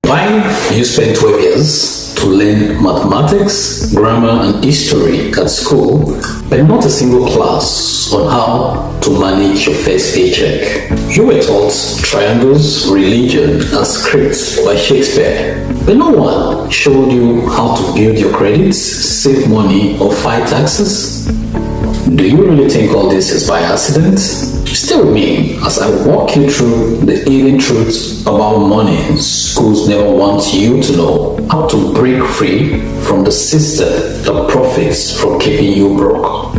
Why you spend 12 years to learn mathematics, grammar, and history at school, but not a single class on how to manage your first paycheck? You were taught triangles, religion, and scripts by Shakespeare, but no one showed you how to build your credits, save money, or fight taxes? Do you really think all this is by accident? Stay with me as I walk you through the hidden truths about money schools never want you to know. How to break free from the system that profits from keeping you broke.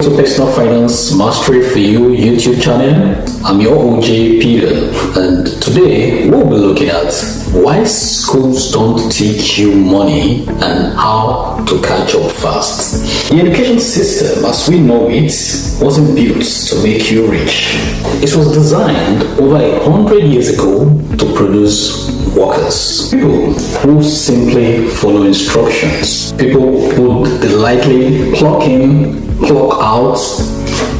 To Personal Finance Mastery for You YouTube channel, I'm your OJ Peter, and today we'll be looking at why schools don't teach you money and how to catch up fast. The education system as we know it wasn't built to make you rich. It was designed over 100 years ago to produce workers, people who simply follow instructions, people who delightly clock in, clock out,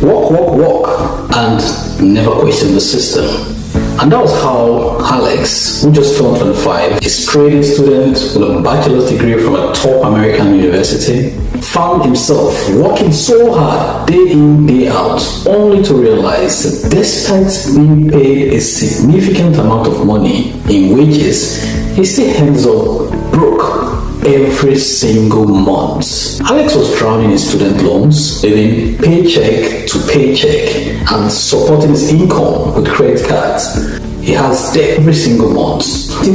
walk, and never question the system. And that was how Alex, who just turned 25, a straight student with a bachelor's degree from a top American university, found himself working so hard day in, day out, only to realize that despite being paid a significant amount of money in wages, he still ends up broke every single month. Alex was drowning in student loans, living paycheck to paycheck, and supporting his income with credit cards. He has debt every single month.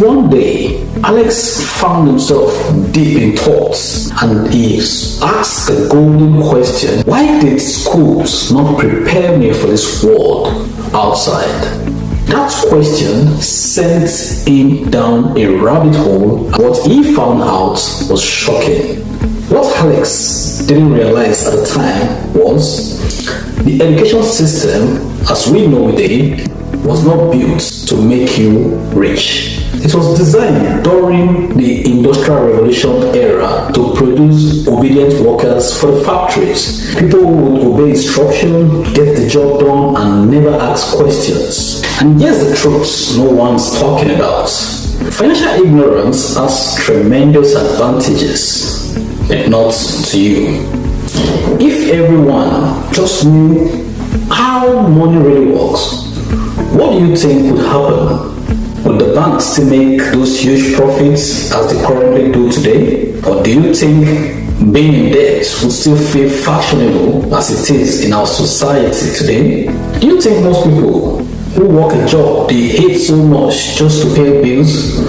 One day, Alex found himself deep in thoughts, and he asked the golden question: why did schools not prepare me for this world outside? That question sent him down a rabbit hole. What he found out was shocking. What Alex didn't realize at the time was the education system, as we know it, was not built to make you rich. It was designed during the Industrial Revolution era to produce obedient workers for the factories. People who would obey instruction, get the job done, and never ask questions. And here's the truth no one's talking about. Financial ignorance has tremendous advantages, but not to you. If everyone just knew how money really works, what do you think would happen? Would the banks still make those huge profits as they currently do today? Or do you think being in debt would still feel fashionable as it is in our society today? Do you think most people who work a job they hate so much just to pay bills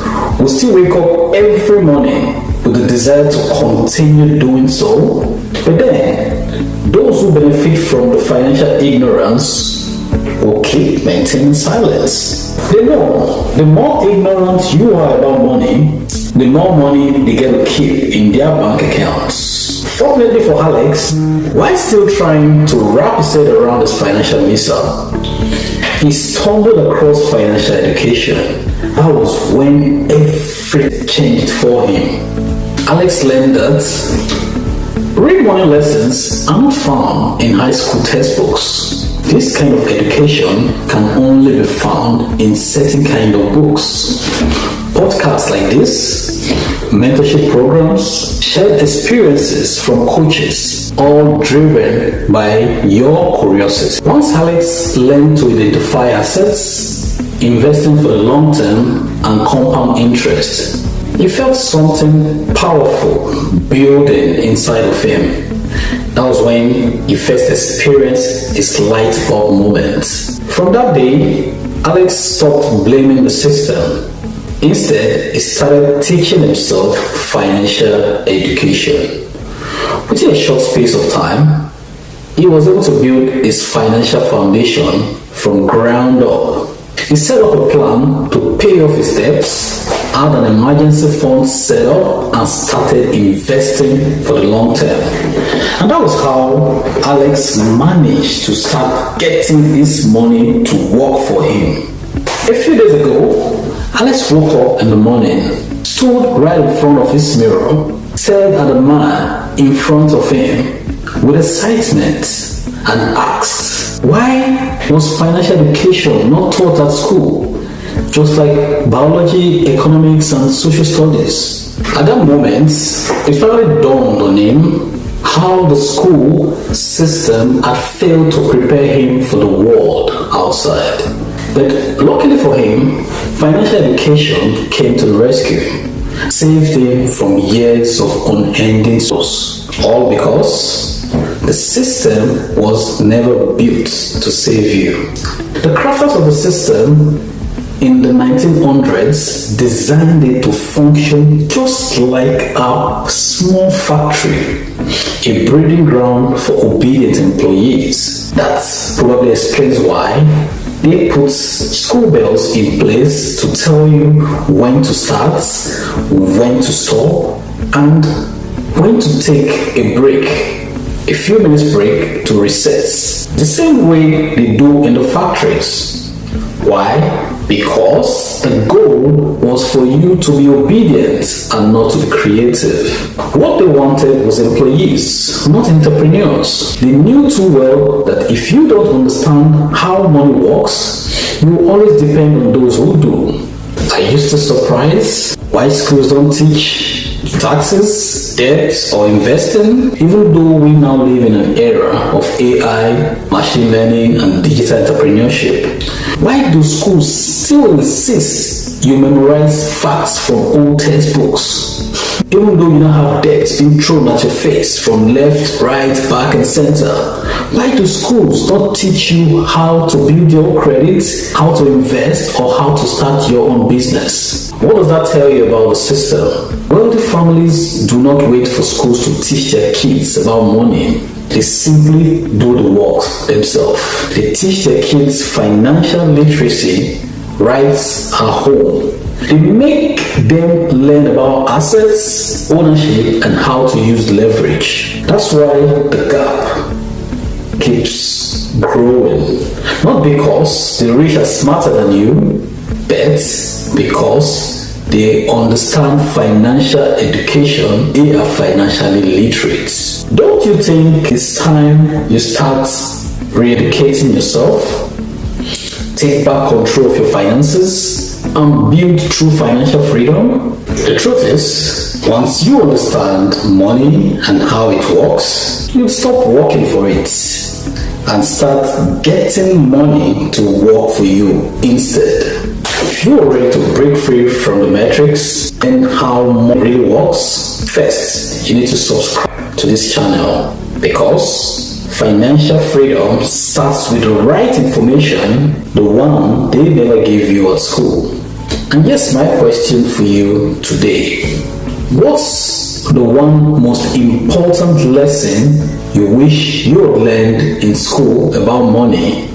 will still wake up every morning with the desire to continue doing so? But then, those who benefit from the financial ignorance will keep maintaining silence. They know the more ignorant you are about money, the more money they get to keep in their bank accounts. Fortunately for Alex, while still trying to wrap his head around his financial missile, he stumbled across financial education. That was when everything changed for him. Alex learned that real money lessons aren't found in high school textbooks. This kind of education can only be found in certain kind of books. Podcasts like this, mentorship programs, shared experiences from coaches, all driven by your curiosity. Once Alex learned to identify assets, investing for the long term, and compound interest, he felt something powerful building inside of him. That was when he first experienced his light bulb moment. From that day, Alex stopped blaming the system. Instead, he started teaching himself financial education. Within a short space of time, he was able to build his financial foundation from ground up. He set up a plan to pay off his debts, had an emergency fund set up, and started investing for the long term. And that was how Alex managed to start getting this money to work for him. A few days ago, Alex woke up in the morning, stood right in front of his mirror, stared at the man in front of him with excitement, and asked, why was financial education not taught at school? just like biology, economics, and social studies. At that moment, it finally dawned on him how the school system had failed to prepare him for the world outside. But luckily for him, financial education came to the rescue, saved him from years of unending loss. All because the system was never built to save you. The crafters of the system in the 1900s designed it to function just like a small factory, a breeding ground for obedient employees. That probably explains why they put school bells in place to tell you when to start, when to stop, and when to take a break, a few minutes break to reset. The same way they do in the factories. Why? Because the goal was for you to be obedient and not to be creative. What they wanted was employees, not entrepreneurs. They knew too well that if you don't understand how money works, you will always depend on those who do. Are you still surprised why schools don't teach taxes, debt, or investing? Even though we now live in an era of AI, machine learning, and digital entrepreneurship, why do schools still insist you memorize facts from old textbooks? Even though you now have debts being thrown at your face from left, right, back, and center, why do schools not teach you how to build your credit, how to invest, or how to start your own business? What does that tell you about the system? Wealthy families do not wait for schools to teach their kids about money. They simply do the work themselves. They teach their kids financial literacy right at home. They make them learn about assets, ownership, and how to use leverage. That's why the gap keeps growing. Not because the rich are smarter than you, but because they understand financial education, they are financially literate. Don't you think it's time you start re-educating yourself? Take back control of your finances and build true financial freedom? The truth is, once you understand money and how it works, you'll stop working for it and start getting money to work for you instead. If you are ready to break free from the matrix and how money really works, first you need to subscribe to this channel, because financial freedom starts with the right information, the one they never gave you at school. And yes, my question for you today: what's the one most important lesson you wish you had learned in school about money?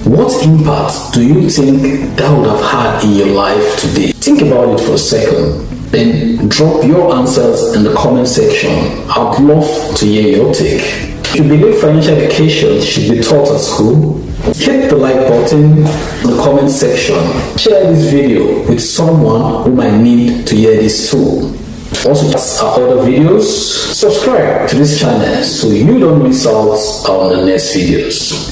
What impact do you think that would have had in your life today? Think about it for a second. Then drop your answers in the comment section. I'd love to hear your take. If you believe financial education should be taught at school, hit the like button in the comment section. Share this video with someone who might need to hear this too. Also, check our other videos. Subscribe to this channel so you don't miss out on the next videos.